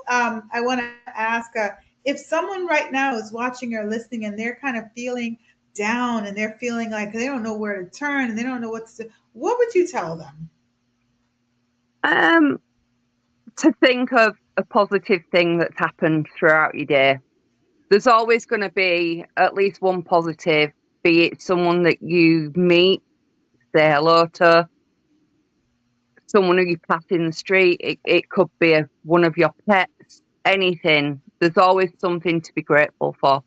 I want to ask if someone right now is watching or listening and they're kind of feeling down and they're feeling like they don't know where to turn and they don't know what to do, what would you tell them? To think of a positive thing that's happened throughout your day. There's always going to be at least one positive, be it someone that you meet, say hello to, someone who you pass in the street. It could be one of your pets, anything. There's always something to be grateful for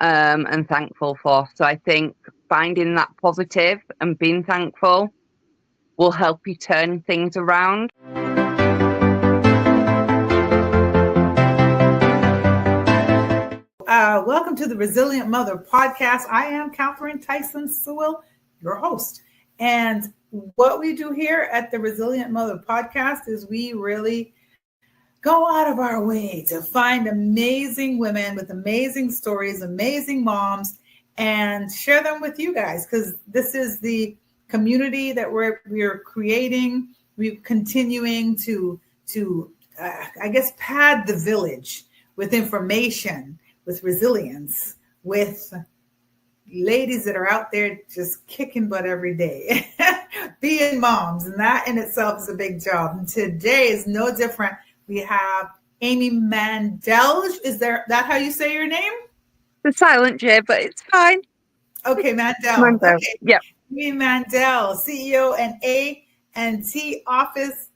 and thankful for. So I think finding that positive and being thankful will help you turn things around. Welcome to the Resilient Mother podcast. I am Catherine Tyson-Sewell, your host. And what we do here at the Resilient Mother podcast is we really go out of our way to find amazing women with amazing stories, amazing moms, and share them with you guys, because this is the community that we're creating. We're continuing to pad the village with information, with resilience, with ladies that are out there just kicking butt every day, being moms, and that in itself is a big job. And today is no different. We have Amy Mandelj. Is that how you say your name? The silent J, but it's fine. Okay, Mandelj. Okay. Yeah. Amy Mandelj, CEO and A&T Office,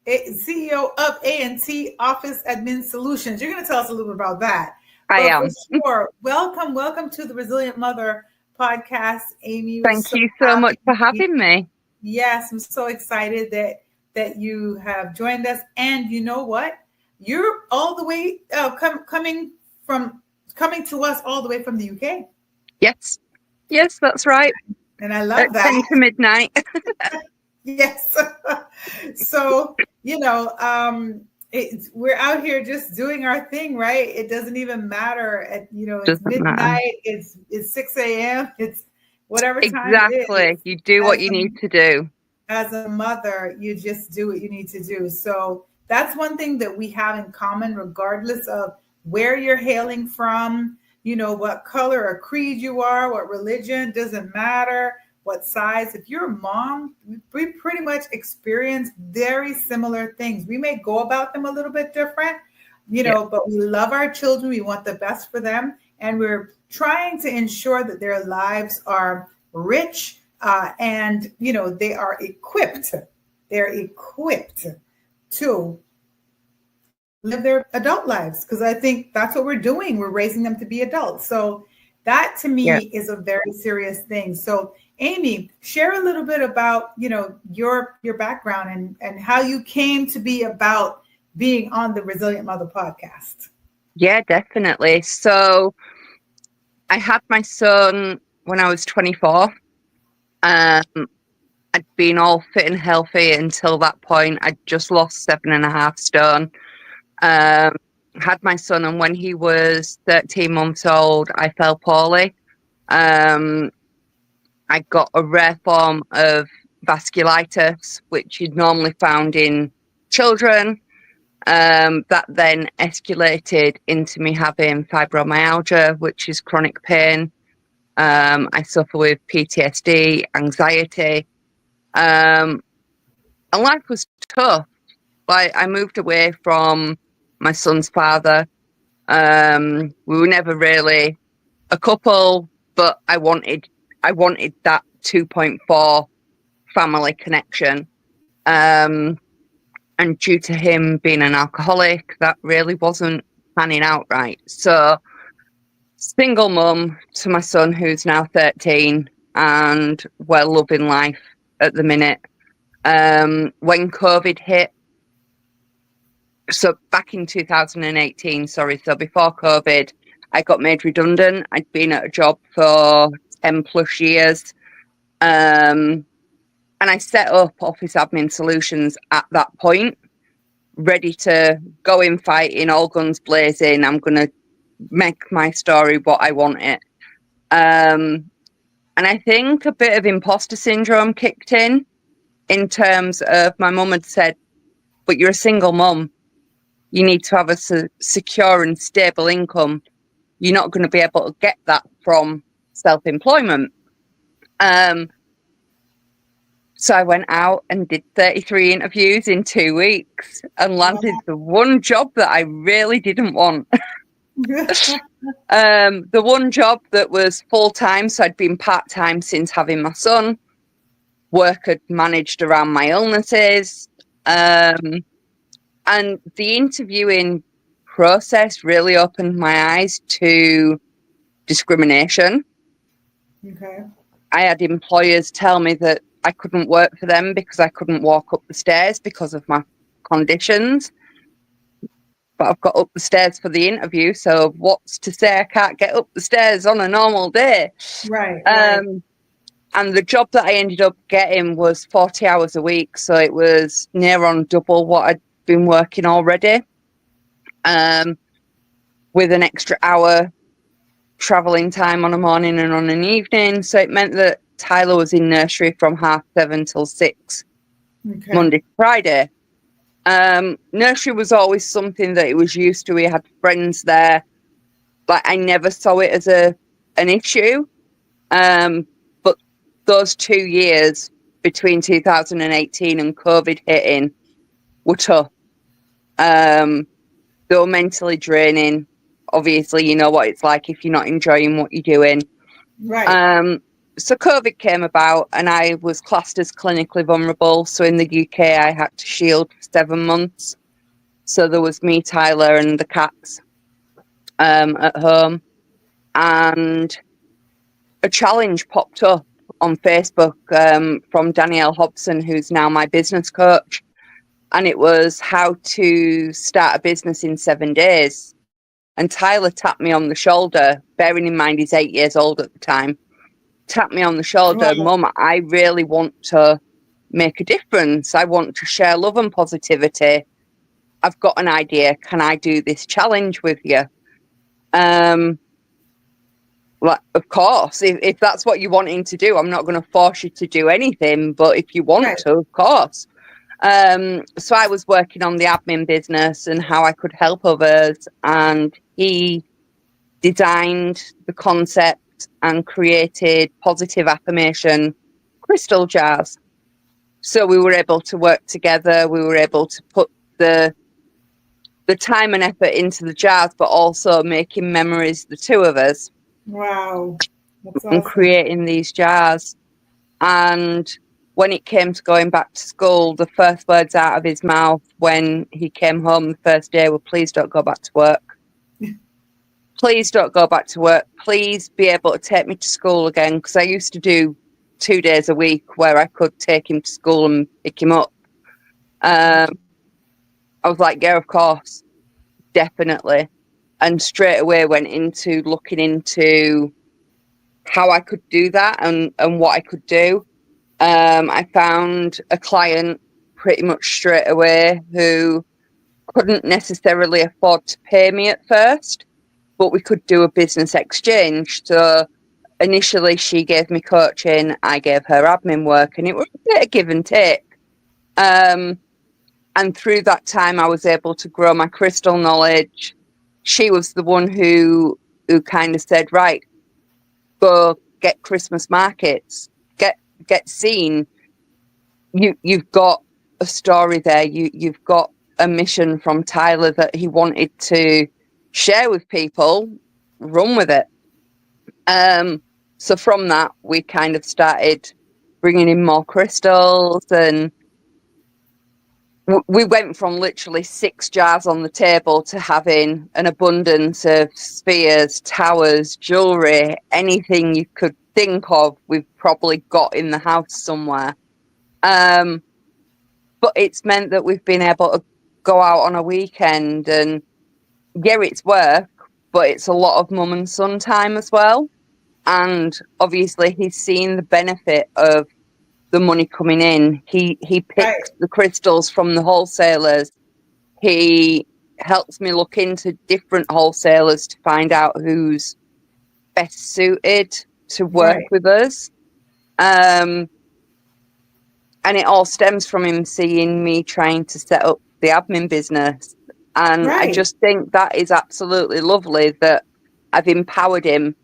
CEO of A&T Office Admin Solutions. You're going to tell us a little bit about that. I am. Sure. Welcome to the Resilient Mother podcast, Amy. Thank you so much for having me. Yes, I'm so excited that you have joined us. And you know what? You're all the way coming to us all the way from the UK. Yes, that's right. And I love that. 10 to midnight. Yes. So, we're out here just doing our thing, right? It doesn't even matter. It's midnight. It's 6 a.m. It's whatever time exactly. it is. You do what you need to do. As a mother, you just do what you need to do. So that's one thing that we have in common, regardless of where you're hailing from, what color or creed you are, what religion, doesn't matter. What size. If you're a mom, we pretty much experience very similar things. We may go about them a little bit different, but we love our children. We want the best for them. And we're trying to ensure that their lives are rich and, they are equipped. They're equipped to live their adult lives, because I think that's what we're doing. We're raising them to be adults. So that to me is a very serious thing. So Amy, share a little bit about, your background and how you came to be about being on the Resilient Mother podcast. Yeah, definitely. So I had my son when I was 24. I'd been all fit and healthy until that point. I'd just lost 7.5 stone. Had my son, and when he was 13 months old, I fell poorly. I got a rare form of vasculitis, which is normally found in children. That then escalated into me having fibromyalgia, which is chronic pain. I suffer with PTSD, anxiety. And life was tough. Like, I moved away from my son's father. We were never really a couple, but I wanted that 2.4 family connection. And due to him being an alcoholic, that really wasn't panning out right. So single mum to my son, who's now 13, and we're loving life at the minute. When COVID hit, so back in 2018, so before COVID, I got made redundant. I'd been at a job for 10 plus years. And I set up Office Admin Solutions at that point, ready to go in fighting, all guns blazing. I'm going to make my story what I want it. And I think a bit of imposter syndrome kicked in terms of my mum had said, but you're a single mum. you need to have a secure and stable income. You're not going to be able to get that from self-employment. So I went out and did 33 interviews in 2 weeks and landed the one job that I really didn't want. The one job that was full-time, so I'd been part-time since having my son. Work had managed around my illnesses. And the interviewing process really opened my eyes to discrimination. Okay. I had employers tell me that I couldn't work for them because I couldn't walk up the stairs because of my conditions. But I've got up the stairs for the interview, so what's to say I can't get up the stairs on a normal day? Right. And the job that I ended up getting was 40 hours a week, so it was near on double what I'd been working already, with an extra hour travelling time on a morning and on an evening. So it meant that Tyler was in nursery from 7:30 till 6, Monday to Friday. Nursery was always something that he was used to. He had friends there, but I never saw it as an issue. But those 2 years between 2018 and COVID hitting were tough. They were mentally draining. Obviously, you know what it's like if you're not enjoying what you're doing. Right. So COVID came about and I was classed as clinically vulnerable. So in the UK, I had to shield for 7 months. So there was me, Tyler, and the cats at home. And a challenge popped up on Facebook from Danielle Hobson, who's now my business coach. And it was how to start a business in 7 days. And Tyler tapped me on the shoulder, bearing in mind he's 8 years old at the time. Tapped me on the shoulder, Mum, I really want to make a difference. I want to share love and positivity. I've got an idea. Can I do this challenge with you? Well, of course, if that's what you're wanting to do, I'm not going to force you to do anything, but if you want to, of course. So I was working on the admin business and how I could help others, and he designed the concept and created positive affirmation crystal jars. So we were able to work together. We were able to put the time and effort into the jars, but also making memories, the two of us. Wow. That's awesome. And creating these jars. And when it came to going back to school, the first words out of his mouth when he came home the first day were, please don't go back to work. Please don't go back to work. Please be able to take me to school again. Because I used to do 2 days a week where I could take him to school and pick him up. I was like, yeah, of course, definitely. And straight away went into looking into how I could do that and what I could do. I found a client pretty much straight away who couldn't necessarily afford to pay me at first, but we could do a business exchange. So initially she gave me coaching, I gave her admin work, and it was a bit of give and take. And through that time, I was able to grow my crystal knowledge. She was the one who kind of said, right, go get Christmas markets, get seen. You've got a story there. You've got a mission from Tyler that he wanted to share with people. Run with it. So from that, we kind of started bringing in more crystals, and we went from literally 6 jars on the table to having an abundance of spheres, towers, jewelry, anything you could think of, we've probably got in the house somewhere. But it's meant that we've been able to go out on a weekend, and yeah, it's work, but it's a lot of mum and son time as well. And obviously he's seen the benefit of the money coming in. He picks the crystals from the wholesalers. He helps me look into different wholesalers to find out who's best suited to work with us. And it all stems from him seeing me trying to set up the admin business. And I Right. just think that is absolutely lovely that I've empowered him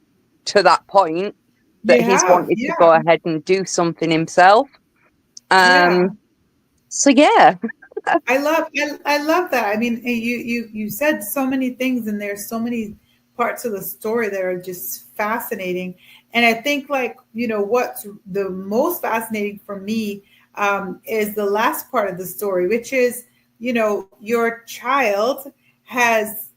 to that point that You he's have. wanted to go Yeah. ahead and do something himself. Yeah. So yeah. I love that. I mean, you said so many things, and there's so many parts of the story that are just fascinating. And I think, like, what's the most fascinating for me is the last part of the story, which is, your child has,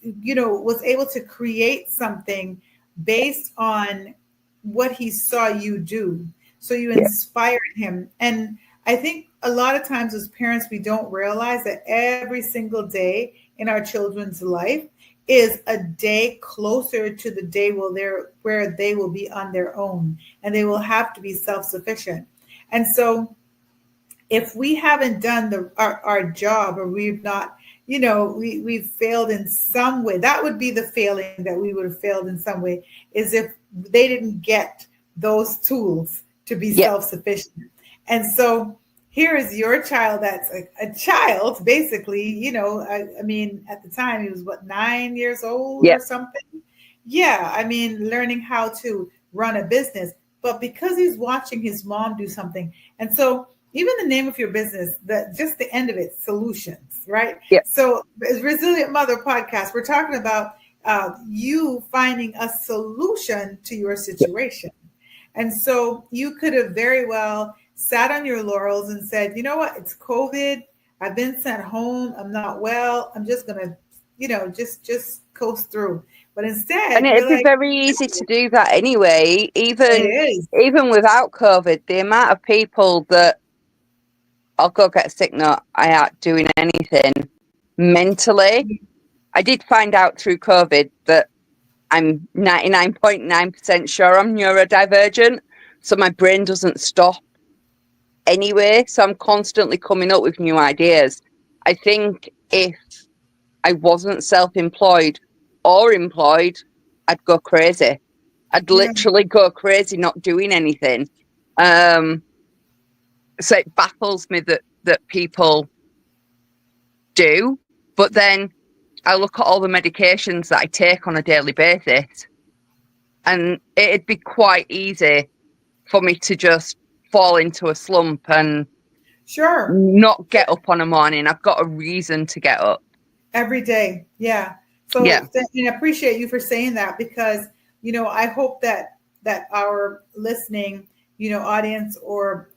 was able to create something based on what he saw you do. So you Yeah. inspired him. And I think a lot of times as parents, we don't realize that every single day in our children's life is a day closer to the day where they will be on their own and they will have to be self-sufficient. And so if we haven't done our job, or we've not, we've failed in some way, that would be the failing, that we would have failed in some way, is if they didn't get those tools to be Yeah. self-sufficient. And so here is your child, that's a child basically, I mean, at the time he was what, 9 years old Yeah. or something. Yeah, I mean, learning how to run a business, but because he's watching his mom do something. And so even the name of your business, just the end of it, solutions, right? Yeah. So as Resilient Mother Podcast, we're talking about you finding a solution to your situation. And so you could have very well sat on your laurels and said, you know what, it's COVID. I've been sent home. I'm not well. I'm just going to, just coast through. But And instead, it'd you're be like, very easy to do that anyway, it even is. without COVID. The amount of people that I'll go get a sick note, I aren't doing anything mentally. I did find out through COVID that I'm 99.9% sure I'm neurodivergent, so my brain doesn't stop anyway. So I'm constantly coming up with new ideas. I think if I wasn't self-employed or employed, I'd go crazy. I'd Yeah. literally go crazy not doing anything. So it baffles me that people do. But then I look at all the medications that I take on a daily basis, and it'd be quite easy for me to just fall into a slump and Sure. not get up on a morning. I've got a reason to get up. Every day. Yeah. Yeah. So and I appreciate you for saying that, because, I hope that our listening, audience, or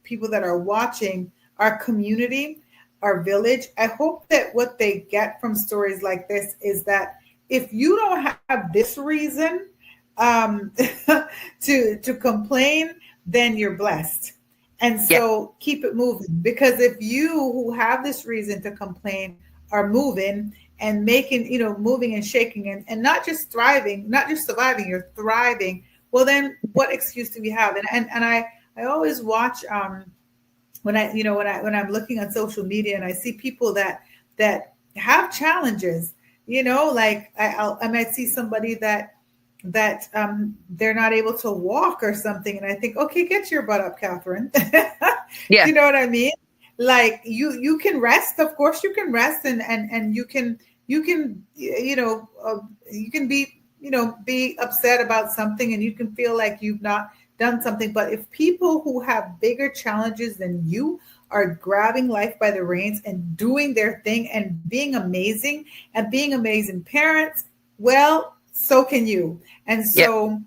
people that are watching, our community, our village, I hope that what they get from stories like this is that if you don't have this reason to complain, then you're blessed. And Yeah. so keep it moving, because if you who have this reason to complain are moving and making, moving and shaking, and not just thriving, not just surviving, you're thriving, well, then what excuse do we have? And I always watch when I'm looking on social media and I see people that have challenges, like I might see somebody that they're not able to walk or something, and I think, okay, get your butt up, Catherine. Yeah. You know what I mean? Like, you can rest, of course you can rest, and you can you can be be upset about something, and you can feel like you've not done something. But if people who have bigger challenges than you are grabbing life by the reins and doing their thing and being amazing parents, well, so can you. And so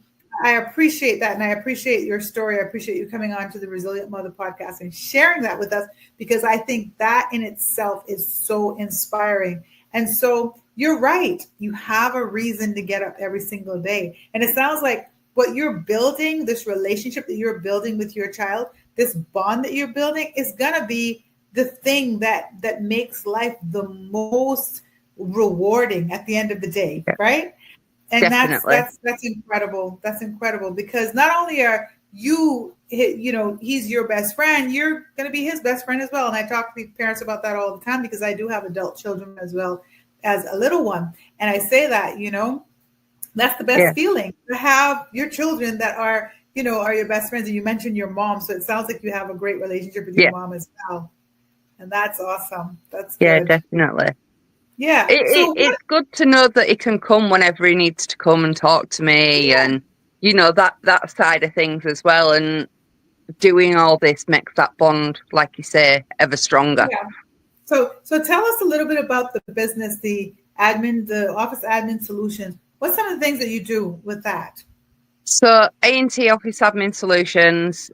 I appreciate that. And I appreciate your story. I appreciate you coming on to the Resilient Mother podcast and sharing that with us, because I think that in itself is so inspiring. And so you're right. You have a reason to get up every single day. And it sounds like what you're building, this relationship that you're building with your child, this bond that you're building, is going to be the thing that makes life the most rewarding at the end of the day, right? And Definitely. that's incredible. That's incredible, because not only are you, he's your best friend, you're going to be his best friend as well. And I talk to parents about that all the time, because I do have adult children as well as a little one. And I say that, that's the best feeling, to have your children that are your best friends. And you mentioned your mom, so it sounds like you have a great relationship with your mom as well. And that's awesome. That's good. Yeah, definitely. Yeah. So what? It's good to know that he can come whenever he needs to come and talk to me, Yeah. and that side of things as well. And doing all this makes that bond, like you say, ever stronger. Yeah. So tell us a little bit about the business, the office admin solutions. What's some of the things that you do with that? So A&T Office Admin Solutions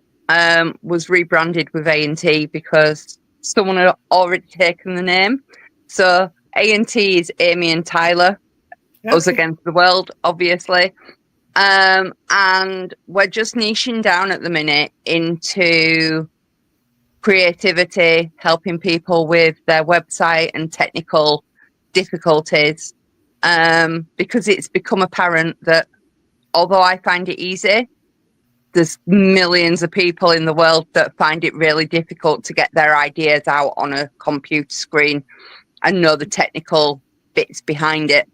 was rebranded with A&T because someone had already taken the name. So A&T is Amy and Tyler, us Okay. against the world, obviously. And we're just niching down at the minute into creativity, helping people with their website and technical difficulties, because it's become apparent that although I find it easy, there's millions of people in the world that find it really difficult to get their ideas out on a computer screen and know the technical bits behind it.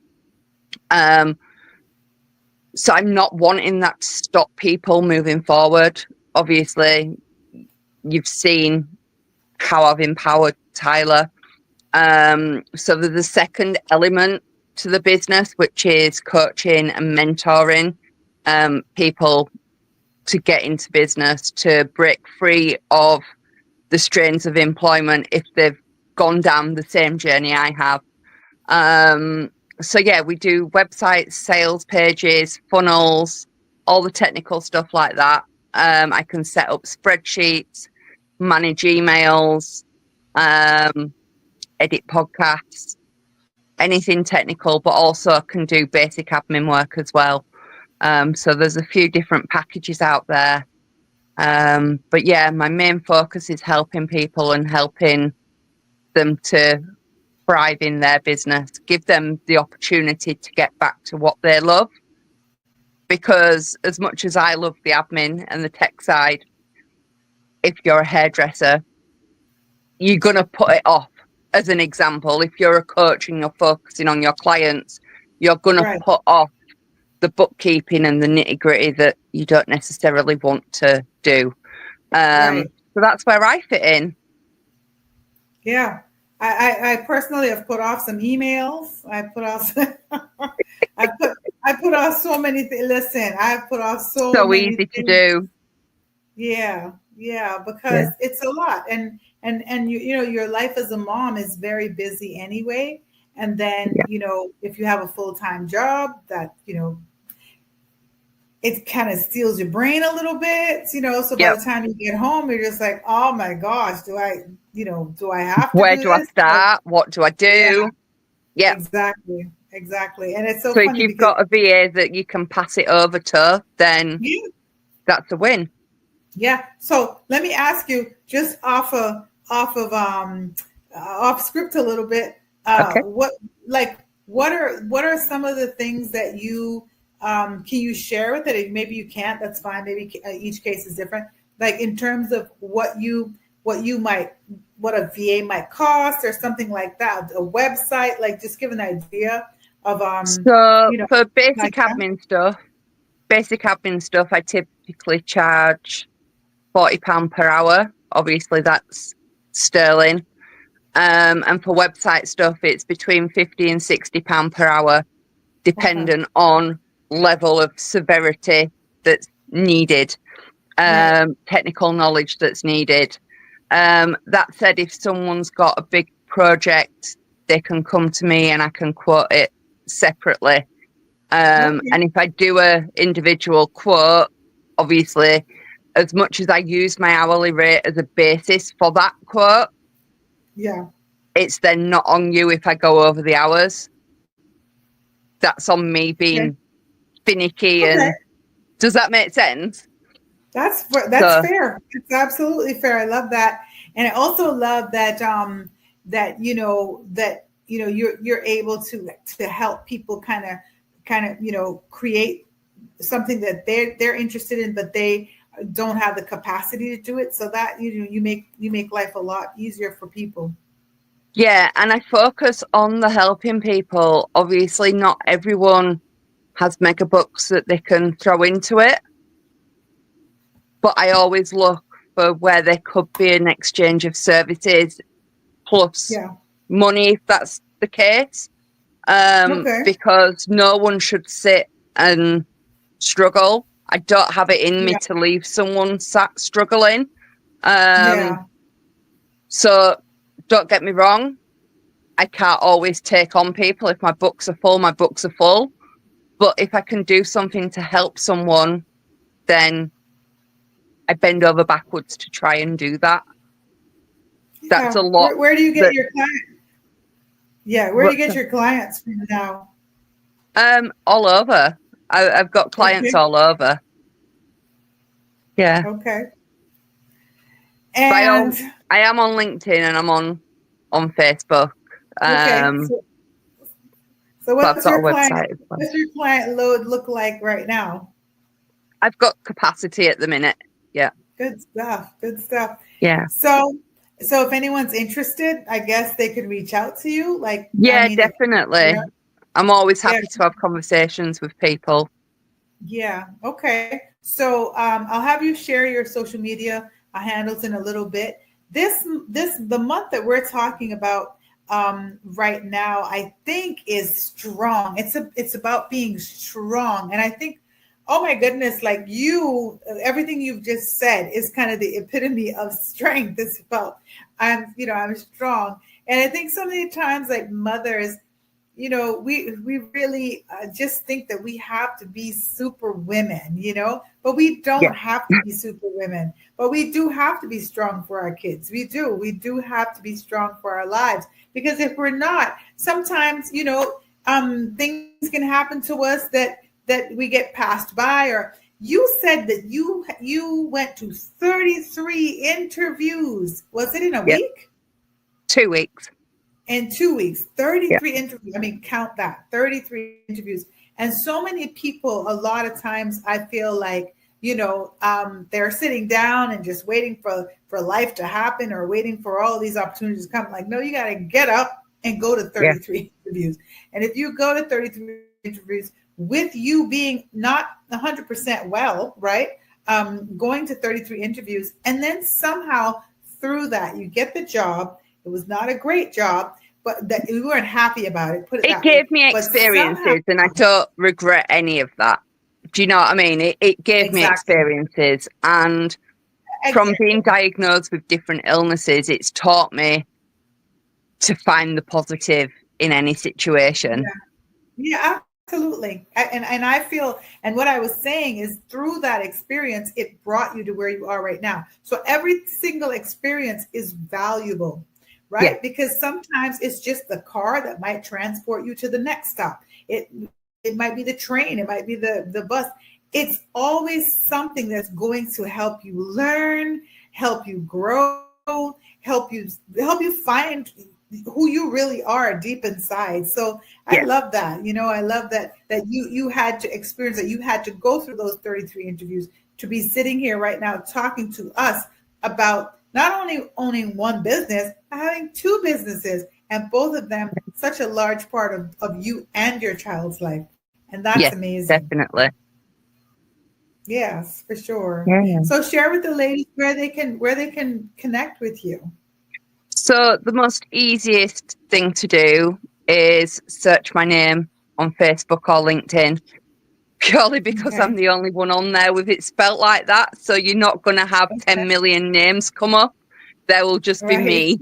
So I'm not wanting that to stop people moving forward. Obviously, you've seen how I've empowered Tyler. So there's a second element to the business, which is coaching and mentoring people to get into business, to break free of the strains of employment if they've gone down the same journey I have. So yeah, we do websites, sales pages, funnels, all the technical stuff like that. I can set up spreadsheets, manage emails, edit podcasts, anything technical, but also can do basic admin work as well. So there's a few different packages out there. But yeah, my main focus is helping people and helping them to thrive in their business, give them the opportunity to get back to what they love. Because as much as I love the admin and the tech side, if you're a hairdresser, you're going to put it off. As an example, if you're a coach and you're focusing on your clients, you're going to put off the bookkeeping and the nitty gritty that you don't necessarily want to do. So that's where I fit in. Yeah. I personally have put off some emails. I put off I put off so many things. Listen, I've put off so many easy things. To do. Yeah, because it's a lot. And you know, your life as a mom is very busy anyway. And then, you know, if you have a full-time job that, you know, it kind of steals your brain a little bit, you know. So by the time you get home, you're just like, oh my gosh, do I have to Where do do I this? start? What do I do? Yeah. Exactly. And it's so So funny if you've got a VA that you can pass it over to, then that's a win. Yeah. So let me ask you, just off script a little bit. What are some of the things that you can you share with it? Maybe you can't. That's fine. Maybe each case is different. Like in terms of what a VA might cost or something like that. A website, like just give an idea of So you know, for basic like admin stuff, I typically charge £40 per hour. Obviously, that's sterling. And for website stuff, it's between £50 and £60 per hour, dependent on level of severity that's needed, technical knowledge that's needed. That said, if someone's got a big project, they can come to me and I can quote it separately. And if I do a individual quote, obviously, as much as I use my hourly rate as a basis for that quote, it's then not on you if I go over the hours. That's on me being finicky. And does that make sense? That's fair. It's absolutely fair. I love that. And I also love that you're able to help people kind of you know, create something that they're interested in, but they don't have the capacity to do it. So that you make life a lot easier for people. Yeah, and I focus on the helping people. Obviously, not everyone has mega bucks that they can throw into it, but I always look for where there could be an exchange of services plus money, if that's the case, Okay. because no one should sit and struggle. I don't have it in me Yeah. to leave someone sat struggling. Yeah. So don't get me wrong. I can't always take on people. If my books are full, my books are full. But if I can do something to help someone, then I bend over backwards to try and do that. That's Yeah. a lot. Where do you get your clients? Yeah. Where do you get your clients from now? All over. I've got clients Okay. all over. Yeah. Okay. But And I am on LinkedIn and I'm on Facebook. okay. So But I've got a website as well. what's your client load look like right now? I've got capacity at the minute. Yeah. Good stuff. Good stuff. Yeah. So if anyone's interested, I guess they could reach out to you. Like, Yeah, I mean, definitely. yeah. I'm always happy Yeah. to have conversations with people. Yeah. Okay. So I'll have you share your social media handles in a little bit. The month that we're talking about right now, I think is strong. It's about being strong, and I think, oh my goodness, like everything you've just said is kind of the epitome of strength. It's about I'm strong, and I think so many times like mothers, we really just think that we have to be super women, but we Yeah. don't have to be super women, but we do have to be strong for our kids. We do have to be strong for our lives, because if we're not, sometimes, things can happen to us that we get passed by. Or you said that you went to 33 interviews. Was it in a week? 2 weeks. In 2 weeks, 33 interviews. I mean, count that, 33 interviews. And so many people, a lot of times I feel like, they're sitting down and just waiting for life to happen, or waiting for all these opportunities to come. Like, no, you got to get up and go to 33 interviews. And if you go to 33 interviews with you being not 100% well, right? Going to 33 interviews, and then somehow through that, you get the job. It was not a great job, but that we weren't happy about it. It gave me experiences, and I don't regret any of that. Do you know what I mean? It gave me experiences, and from being diagnosed with different illnesses, it's taught me to find the positive in any situation. Yeah, absolutely. And I feel, and what I was saying is, through that experience, it brought you to where you are right now. So every single experience is valuable, right? Yeah. Because sometimes it's just the car that might transport you to the next stop. It might be the train, it might be the bus. It's always something that's going to help you learn, help you grow, help you find who you really are deep inside. So I love that. I love that you had to experience that. You had to go through those 33 interviews to be sitting here right now talking to us about not only owning one business, but having two businesses, and both of them such a large part of you and your child's life. And that's amazing. Definitely. Yes, for sure. Yeah. So share with the ladies where they can connect with you. So the most easiest thing to do is search my name on Facebook or LinkedIn, purely because I'm the only one on there with it spelt like that. So you're not going to have 10 million names come up. There will just be me.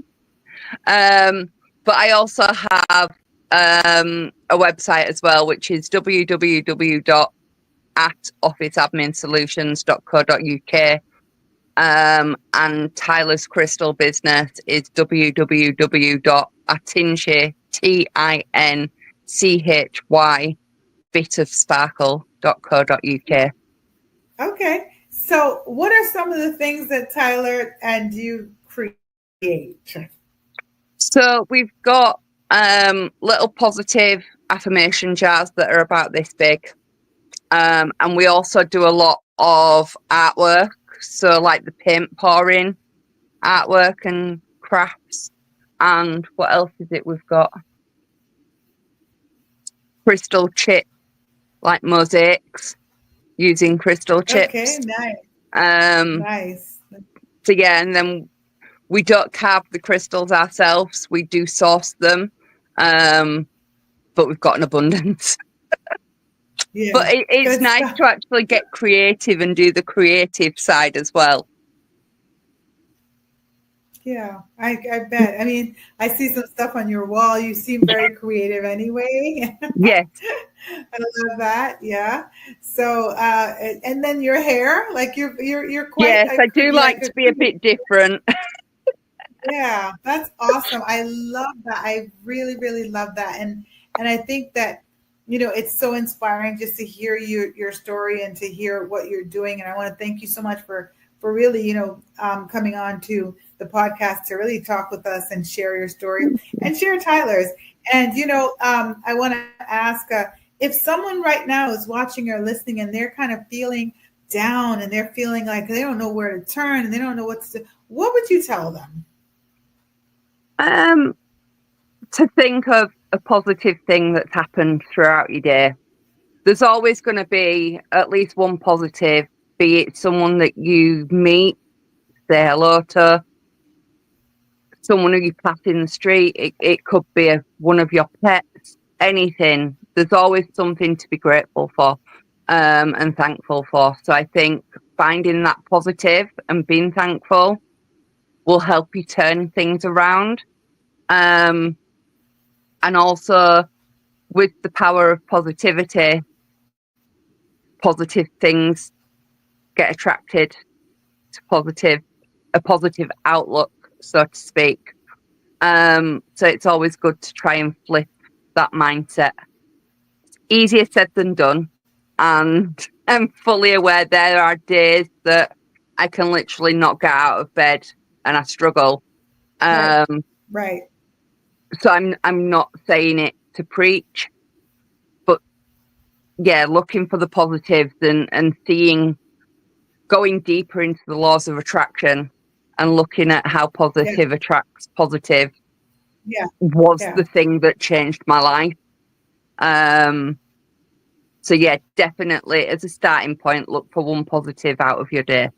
But I also have a website as well, which is www.officeadminsolutions.co.uk. And Tyler's Crystal business is www.tinchy bitofsparkle.co.uk. Okay. So what are some of the things that Tyler and you create? So we've got little positive affirmation jars that are about this big. And we also do a lot of artwork. So like the paint pouring artwork and crafts. And what else is it we've got? Crystal chip, like mosaics, using crystal chips. Okay, nice. Nice. So yeah, and then we don't carve the crystals ourselves. We do source them. But we've got an abundance. Yeah. But it's nice to actually get creative and do the creative side as well. Yeah, I bet. I mean, I see some stuff on your wall. You seem very creative anyway. Yes. I love that. Yeah. So, and then your hair, like you're quite. Yes, I do like to be a bit different. Yeah, that's awesome. I love that. I really, really love that. And I think that, it's so inspiring just to hear your story and to hear what you're doing. And I want to thank you so much for really, coming on to the podcast to really talk with us and share your story and share Tyler's. And, I want to ask if someone right now is watching or listening and they're kind of feeling down and they're feeling like they don't know where to turn and they don't know what to do, what would you tell them? To think of a positive thing that's happened throughout your day. There's always going to be at least one positive, be it someone that you meet, say hello to, someone who you pass in the street. It could be one of your pets, anything. There's always something to be grateful for and thankful for. So I think finding that positive and being thankful will help you turn things around. And also with the power of positivity, positive things get attracted to a positive outlook, so to speak. So it's always good to try and flip that mindset. It's easier said than done. And I'm fully aware there are days that I can literally not get out of bed and I struggle. Right. So I'm not saying it to preach, but yeah, looking for the positives and seeing, going deeper into the laws of attraction and looking at how positive attracts positive was the thing that changed my life. So yeah, definitely as a starting point, look for one positive out of your day.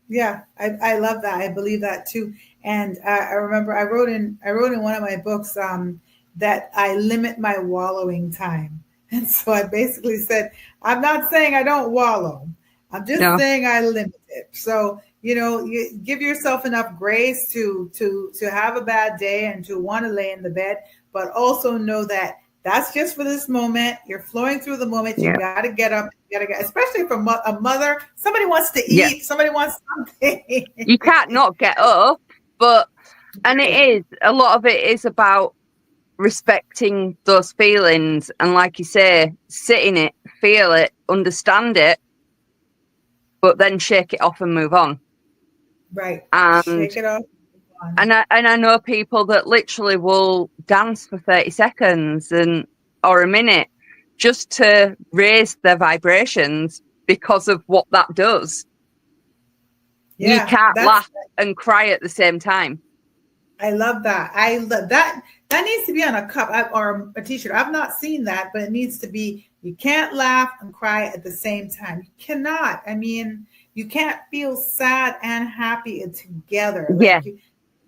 Yeah, I love that. I believe that too. And I remember I wrote in one of my books that I limit my wallowing time. And so I basically said, I'm not saying I don't wallow. I'm just saying I limit it. So, you give yourself enough grace to have a bad day and to want to lay in the bed, but also know that that's just for this moment. You're flowing through the moment. You got to get up. You got to get, especially from a mother. Somebody wants to eat. Somebody wants something. You can't not get up, and it is, a lot of it is about respecting those feelings. And like you say, sit in it, feel it, understand it, but then shake it off and move on. Right. And shake it off. And I know people that literally will dance for 30 seconds or a minute just to raise their vibrations because of what that does. Yeah, you can't laugh and cry at the same time. I love that. I love that. That needs to be on a cup or a t-shirt. I've not seen that, but it needs to be, you can't laugh and cry at the same time. You cannot. I mean, you can't feel sad and happy together. Yeah.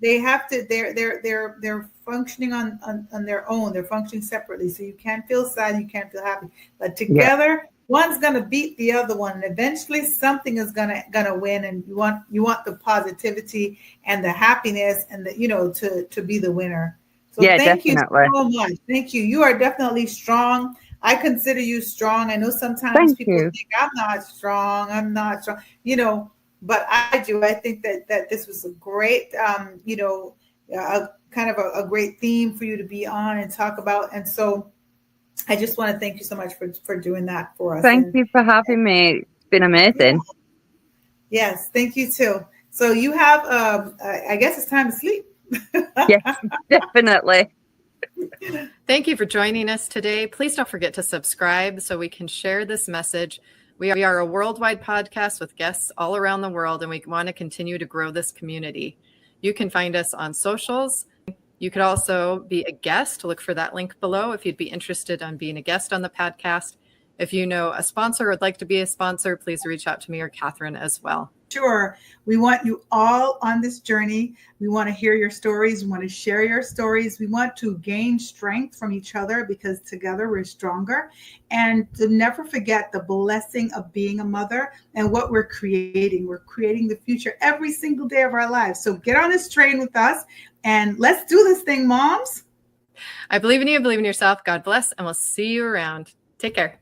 They have to, they're functioning on their own. They're functioning separately. So you can't feel sad, you can't feel happy. But together, one's gonna beat the other one. And eventually something is gonna win. And you want the positivity and the happiness and the, to be the winner. So thank you so much. Thank you. You are definitely strong. I consider you strong. I know sometimes people think I'm not strong. But I do. I think that this was a great, kind of a great theme for you to be on and talk about. And so I just want to thank you so much for doing that for us. Thank you for having me. It's been amazing. Yes, thank you too. So you have, I guess it's time to sleep. Yes, definitely. Thank you for joining us today. Please don't forget to subscribe so we can share this message. We are a worldwide podcast with guests all around the world, and we want to continue to grow this community. You can find us on socials. You could also be a guest. Look for that link below if you'd be interested in being a guest on the podcast. If you know a sponsor or would like to be a sponsor, please reach out to me or Catherine as well. sure we want you all on this journey. We want to hear your stories. We want to share your stories. We want to gain strength from each other because together we're stronger. And to never forget the blessing of being a mother and what we're creating. We're creating the future every single day of our lives. So get on this train with us and let's do this thing, moms. I believe in you. Believe in yourself. God bless. And we'll see you around. Take care.